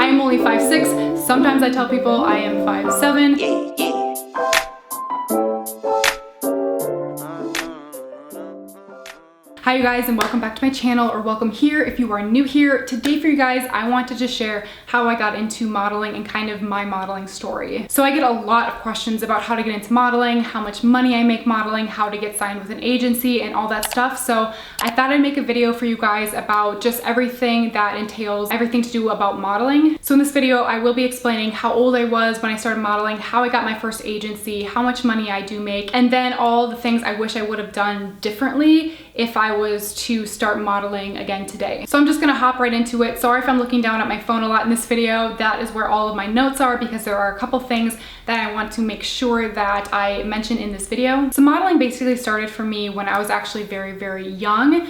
am only 5'6". Sometimes I tell people I am 5'7". Hi you guys, and welcome back to my channel, or welcome here if you are new here. Today for you guys, I want to just share how I got into modeling and kind of my modeling story. So I get a lot of questions about how to get into modeling, how much money I make modeling, how to get signed with an agency, and all that stuff. So I thought I'd make a video for you guys about just everything that entails, everything to do about modeling. So in this video, I will be explaining how old I was when I started modeling, how I got my first agency, how much money I do make, and then all the things I wish I would have done differently if I was to start modeling again today. So I'm just gonna hop right into it. Sorry if I'm looking down at my phone a lot in this video. That is where all of my notes are, because there are a couple things that I want to make sure that I mention in this video. So modeling basically started for me when I was actually very, very young.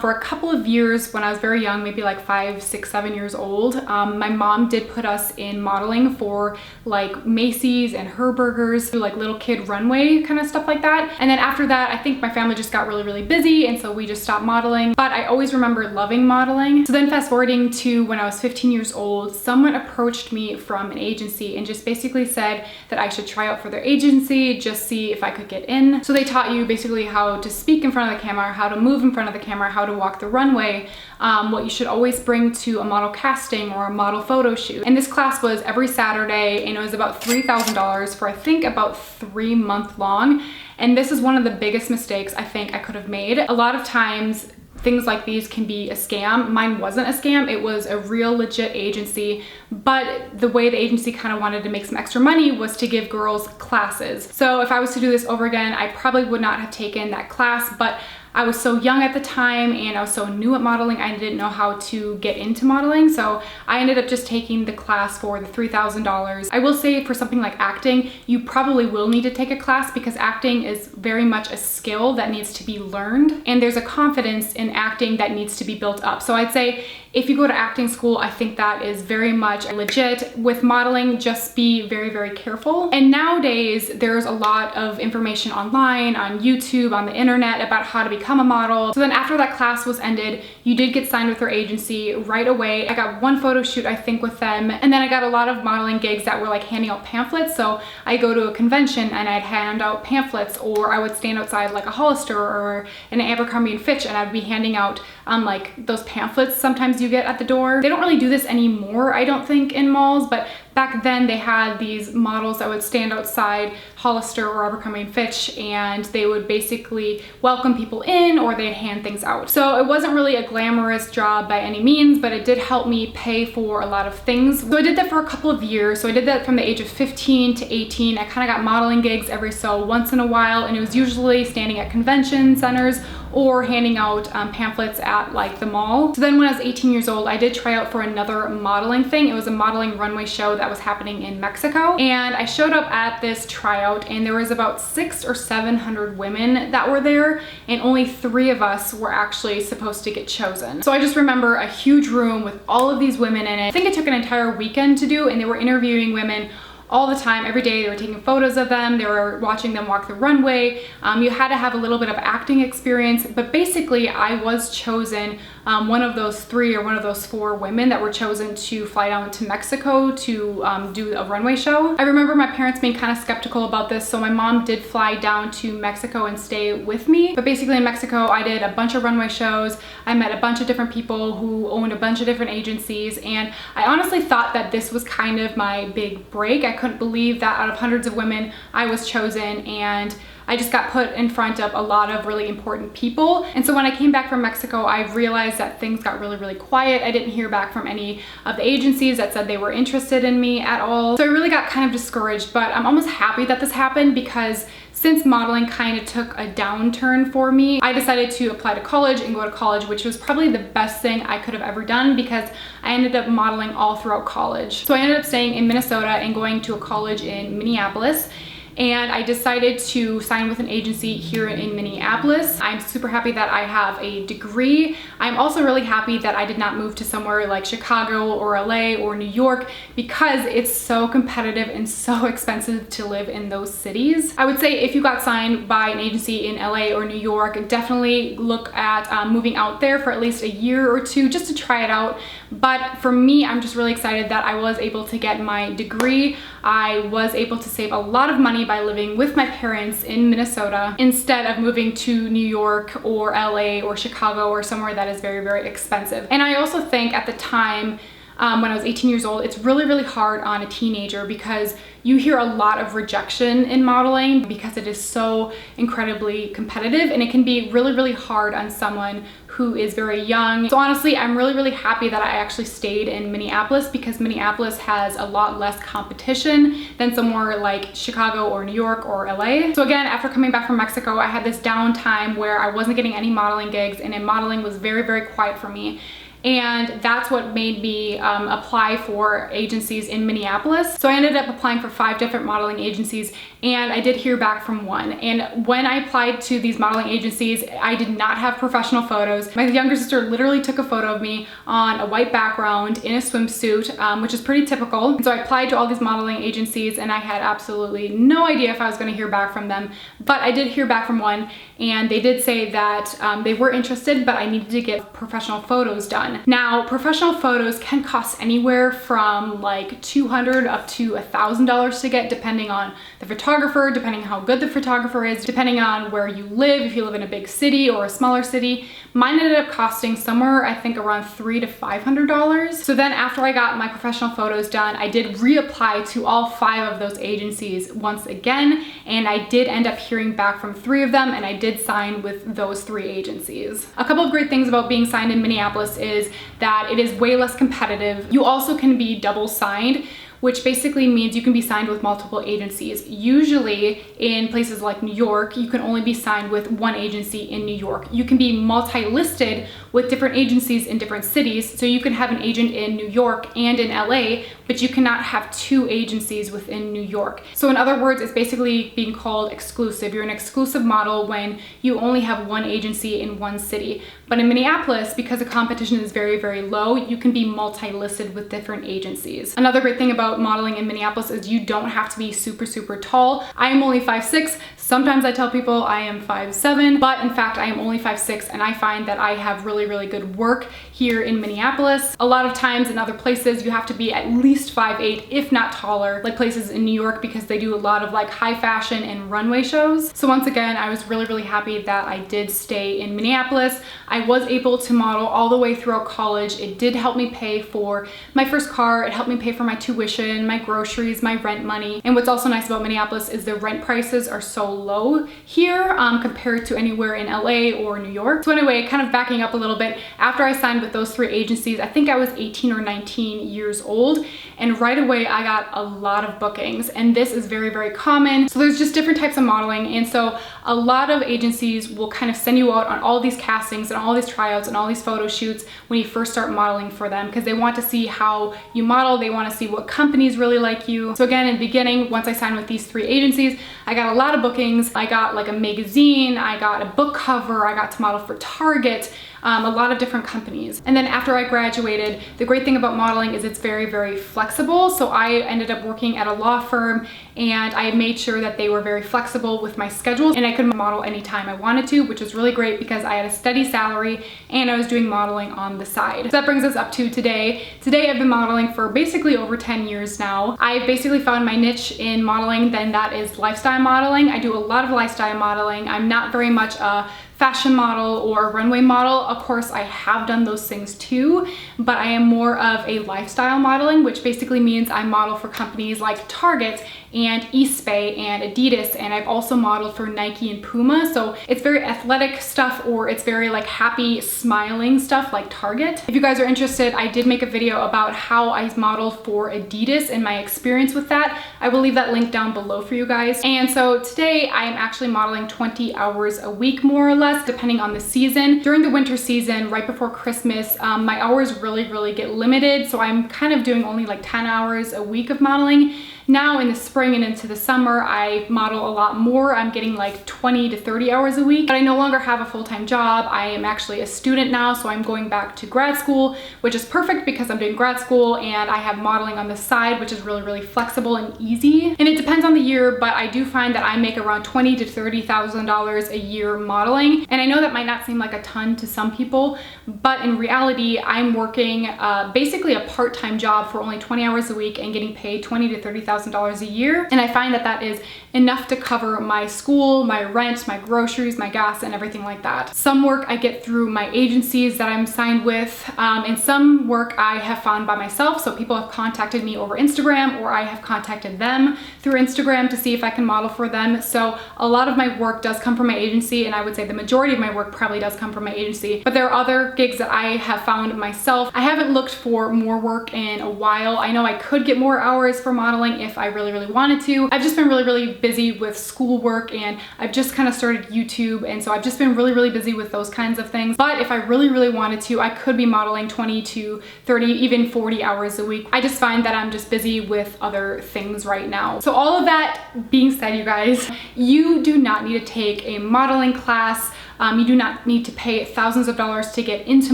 For a couple of years when I was very young, maybe like 5, 6, 7 years old, my mom did put us in modeling for like Macy's and Herberger's, like little kid runway kind of stuff like that. And then after that, I think my family just got really, really busy, and so we just stopped modeling. But I always remember loving modeling. So then fast forwarding to when I was 15 years old, someone approached me from an agency and just basically said that I should try out for their agency, just see if I could get in. So they taught you basically how to speak in front of the camera, how to move in front of the camera, how to walk the runway, what you should always bring to a model casting or a model photo shoot. And this class was every Saturday, and it was about $3,000 for I think about 3 months long. And this is one of the biggest mistakes I think I could have made. A lot of times things like these can be a scam. Mine wasn't a scam, it was a real legit agency, but the way the agency kind of wanted to make some extra money was to give girls classes. So if I was to do this over again, I probably would not have taken that class, but I was so young at the time and I was so new at modeling, I didn't know how to get into modeling. So I ended up just taking the class for the $3,000. I will say for something like acting, you probably will need to take a class because acting is very much a skill that needs to be learned. And there's a confidence in acting that needs to be built up. So I'd say if you go to acting school, I think that is very much legit. With modeling, just be very, very careful. And nowadays, there's a lot of information online, on YouTube, on the internet about how to become a model. So then after that class was ended, you did get signed with their agency right away. I got one photo shoot, I think, with them. And then I got a lot of modeling gigs that were like handing out pamphlets. So I go to a convention and I'd hand out pamphlets, or I would stand outside like a Hollister or an Abercrombie and Fitch, and I'd be handing out like those pamphlets sometimes you get at the door. They don't really do this anymore, I don't think, in malls, but back then they had these models that would stand outside Hollister or Abercrombie and Fitch, and they would basically welcome people in, or they'd hand things out. So it wasn't really a glamorous job by any means, but it did help me pay for a lot of things. So I did that for a couple of years. So I did that from the age of 15 to 18. I kind of got modeling gigs every so once in a while, and it was usually standing at convention centers or handing out pamphlets at like the mall. So then when I was 18 years old, I did try out for another modeling thing. It was a modeling runway show that was happening in Mexico. And I showed up at this tryout, and there was about 600 or 700 women that were there, and only 3 of us were actually supposed to get chosen. So I just remember a huge room with all of these women in it. I think it took an entire weekend to do, and they were interviewing women all the time, every day. They were taking photos of them, they were watching them walk the runway. You had to have a little bit of acting experience, but basically I was chosen one of those 3 or one of those 4 women that were chosen to fly down to Mexico to do a runway show. I remember my parents being kind of skeptical about this, so my mom did fly down to Mexico and stay with me. But basically in Mexico, I did a bunch of runway shows. I met a bunch of different people who owned a bunch of different agencies, and I honestly thought that this was kind of my big break. I couldn't believe that out of hundreds of women, I was chosen, and I just got put in front of a lot of really important people. And so when I came back from Mexico, I realized that things got really, really quiet. I didn't hear back from any of the agencies that said they were interested in me at all. So I really got kind of discouraged, but I'm almost happy that this happened, because since modeling kind of took a downturn for me, I decided to apply to college and go to college, which was probably the best thing I could have ever done, because I ended up modeling all throughout college. So I ended up staying in Minnesota and going to a college in Minneapolis. and I decided to sign with an agency here in Minneapolis. I'm super happy that I have a degree. I'm also really happy that I did not move to somewhere like Chicago or LA or New York, because it's so competitive and so expensive to live in those cities. I would say if you got signed by an agency in LA or New York, definitely look at moving out there for at least a year or two just to try it out. But for me, I'm just really excited that I was able to get my degree. I was able to save a lot of money by living with my parents in Minnesota instead of moving to New York or LA or Chicago or somewhere that is very, very expensive. And I also think at the time, when I was 18 years old, it's really, really hard on a teenager because you hear a lot of rejection in modeling because it is so incredibly competitive, and it can be really, really hard on someone who is very young. So honestly, I'm really, really happy that I actually stayed in Minneapolis because Minneapolis has a lot less competition than somewhere like Chicago or New York or LA. So again, after coming back from Mexico, I had this downtime where I wasn't getting any modeling gigs, and modeling was very, very quiet for me. And that's what made me apply for agencies in Minneapolis. So I ended up applying for 5 different modeling agencies, and I did hear back from one. And when I applied to these modeling agencies, I did not have professional photos. My younger sister literally took a photo of me on a white background in a swimsuit, which is pretty typical. And so I applied to all these modeling agencies, and I had absolutely no idea if I was going to hear back from them. But I did hear back from one, and they did say that they were interested, but I needed to get professional photos done. Now, professional photos can cost anywhere from like $200 up to $1,000 to get, depending on the photographer, depending on how good the photographer is, depending on where you live, if you live in a big city or a smaller city. Mine ended up costing somewhere, I think, around $300 to $500. So then after I got my professional photos done, I did reapply to all 5 of those agencies once again, and I did end up hearing back from 3 of them, and I did sign with those 3 agencies. A couple of great things about being signed in Minneapolis is that it is way less competitive. You also can be double signed, which basically means you can be signed with multiple agencies. Usually in places like New York, you can only be signed with one agency in New York. You can be multi-listed with different agencies in different cities. So you can have an agent in New York and in LA, but you cannot have 2 agencies within New York. So in other words, it's basically being called exclusive. You're an exclusive model when you only have one agency in one city. But in Minneapolis, because the competition is very, very low, you can be multi-listed with different agencies. Another great thing about modeling in Minneapolis is you don't have to be super, super tall. I am only 5'6". Sometimes I tell people I am 5'7", but in fact I am only 5'6", and I find that I have really, really good work here in Minneapolis. A lot of times in other places you have to be at least 5'8", if not taller, like places in New York, because they do a lot of like high fashion and runway shows. So once again, I was really, really happy that I did stay in Minneapolis. I was able to model all the way throughout college. It did help me pay for my first car. It helped me pay for my tuition, my groceries, my rent money. And what's also nice about Minneapolis is the rent prices are so low here compared to anywhere in LA or New York. So anyway, kind of backing up a little bit, after I signed with those 3 agencies, I think I was 18 or 19 years old, and right away I got a lot of bookings, and this is very, very common. So there's just different types of modeling, and so a lot of agencies will kind of send you out on all these castings and all these tryouts and all these photo shoots when you first start modeling for them, because they want to see how you model. They want to see what companies really like you. So again, in the beginning, once I signed with these 3 agencies, I got a lot of bookings. I got like a magazine, I got a book cover, I got to model for Target, a lot of different companies. And then after I graduated, the great thing about modeling is it's very, very flexible. So I ended up working at a law firm, and I made sure that they were very flexible with my schedule, and I could model anytime I wanted to, which was really great because I had a steady salary and I was doing modeling on the side. So that brings us up to today. Today I've been modeling for basically over 10 years now. I basically found my niche in modeling, then that is lifestyle modeling. I do a lot of lifestyle modeling. I'm not very much a fashion model or runway model. Of course, I have done those things too, but I am more of a lifestyle modeling, which basically means I model for companies like Target and Eastbay and Adidas, and I've also modeled for Nike and Puma. So it's very athletic stuff, or it's very like happy, smiling stuff like Target. If you guys are interested, I did make a video about how I modeled for Adidas and my experience with that. I will leave that link down below for you guys. And so today I am actually modeling 20 hours a week, more or less, depending on the season. During the winter season, right before Christmas, my hours really get limited. So I'm kind of doing only like 10 hours a week of modeling. Now in the spring and into the summer, I model a lot more. I'm getting like 20 to 30 hours a week, but I no longer have a full-time job. I am actually a student now, so I'm going back to grad school, which is perfect because I'm doing grad school and I have modeling on the side, which is really flexible and easy. And it depends on the year, but I do find that I make around $20,000 to $30,000 a year modeling. modeling. And I know that might not seem like a ton to some people, but in reality, I'm working basically a part-time job for only 20 hours a week and getting paid $20,000 to $30,000 a year. And I find that that is enough to cover my school, my rent, my groceries, my gas, and everything like that. Some work I get through my agencies that I'm signed with, and some work I have found by myself. So people have contacted me over Instagram, or I have contacted them through Instagram to see if I can model for them. So a lot of my work does come from my agency, and I would say the majority of my work probably does come from my agency. But there are other gigs that I have found myself. I haven't looked for more work in a while. I know I could get more hours for modeling if I really, really wanted to. I've just been really, really busy with schoolwork, and I've just kind of started YouTube, and so I've just been really, really busy with those kinds of things. But if I really, really wanted to, I could be modeling 20 to 30, even 40 hours a week. I just find that I'm just busy with other things right now. So all of that being said, you guys, you do not need to take a modeling class. You do not need to pay thousands of dollars to get into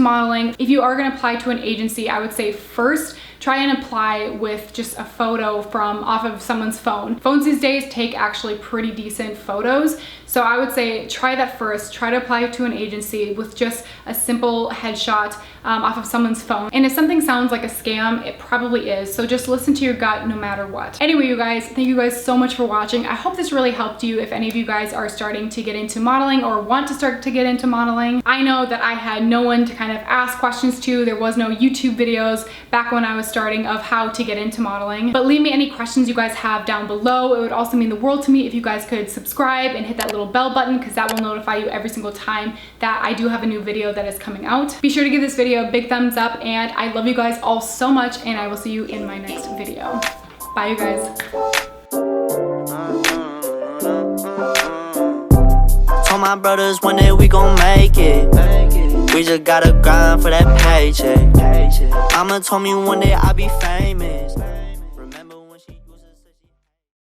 modeling. If you are going to apply to an agency, I would say first, try and apply with just a photo from off of someone's phone. Phones these days take actually pretty decent photos. So I would say try that first. Try to apply to an agency with just a simple headshot off of someone's phone. And if something sounds like a scam, it probably is. So just listen to your gut no matter what. Anyway, you guys, thank you guys so much for watching. I hope this really helped you if any of you guys are starting to get into modeling or want to start to get into modeling. I know that I had no one to kind of ask questions to. There was no YouTube videos back when I was starting of how to get into modeling. But leave me any questions you guys have down below. It would also mean the world to me if you guys could subscribe and hit that little bell button, because that will notify you every single time that I do have a new video that is coming out. Be sure to give this video a big thumbs up, and I love you guys all so much, and I will see you in my next video. Bye, you guys. Told my brothers one day we gon' make it. We just gotta grind for that paycheck. Mama told me one day I'll be famous. Remember when she